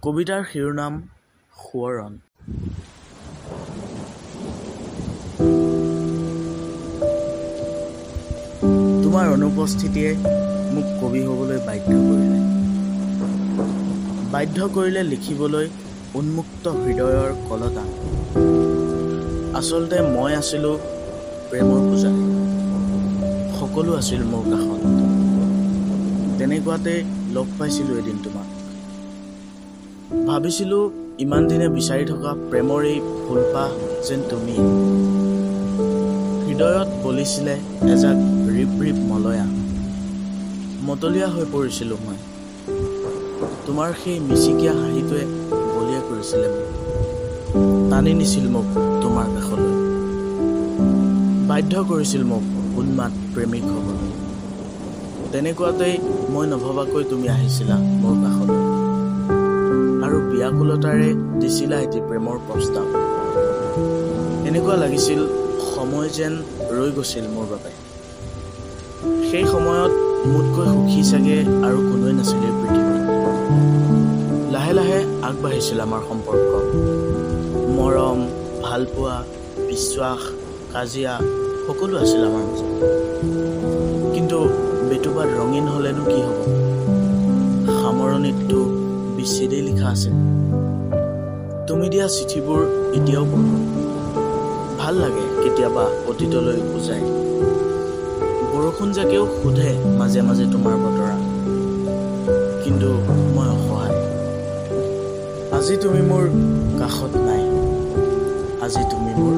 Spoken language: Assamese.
কবিতাৰ শিৰোনাম সোৱৰণ। তোমাৰ অনুপস্থিতিয়ে মোক কবি হ'বলৈ বাধ্য কৰিলে লিখিবলৈ উন্মুক্ত হৃদয়ৰ কলতা। আচলতে মই আছিলোঁ প্ৰেমৰ পূজাৰী, সকলো আছিল মোৰ কাষত। তেনেকুৱাতে লগ পাইছিলোঁ এদিন তোমাক। ভাবিছিলোঁ ইমান দিনে বিচাৰি থকা প্ৰেমৰ এই ফুলপাহ যেন তুমি। হৃদয়ত বলিছিলে এজাক ৰিপ ৰিপ মলয়া। মতলীয়া হৈ পৰিছিলোঁ মই। তোমাৰ সেই মিচিকীয়া হাঁহিটোৱে বলিয়া কৰিছিলে মোক, টানি নিছিল মোক তোমাৰ কাষলৈ, বাধ্য কৰিছিল মোক উন্মাদ প্ৰেমিক হ'বলৈ। তেনেকুৱাতেই মই নভবাকৈ তুমি আহিছিলা মোৰ কাষলৈ আৰু ব্যাকুলতাৰে দিছিলা এটি প্ৰেমৰ প্ৰস্তাৱ। এনেকুৱা লাগিছিল সময় যেন ৰৈ গৈছিল মোৰ বাবে। সেই সময়ত মোতকৈ সুখী চাগে আৰু কোনোৱে নাছিল এই পৃথিৱীত। লাহে লাহে আগবাঢ়িছিল আমাৰ সম্পৰ্ক। মৰম, ভালপোৱা, বিশ্বাস, কাজিয়া সকলো আছিল আমাৰ মাজত। কিন্তু বেটুপাত ৰঙীন হ'লেনো কি হ'ব? সামৰণিতটো বিচ্ছেদেই লিখা আছে। তুমি দিয়া চিঠিবোৰ এতিয়াও পঢ়ো। ভাল লাগে কেতিয়াবা অতীতলৈ বুজাই। বৰষুণ জাকেও সোধে মাজে মাজে তোমাৰ বতৰা, কিন্তু মই অসহায়। আজি তুমি মোৰ কাষত নাই, আজি তুমি মোৰ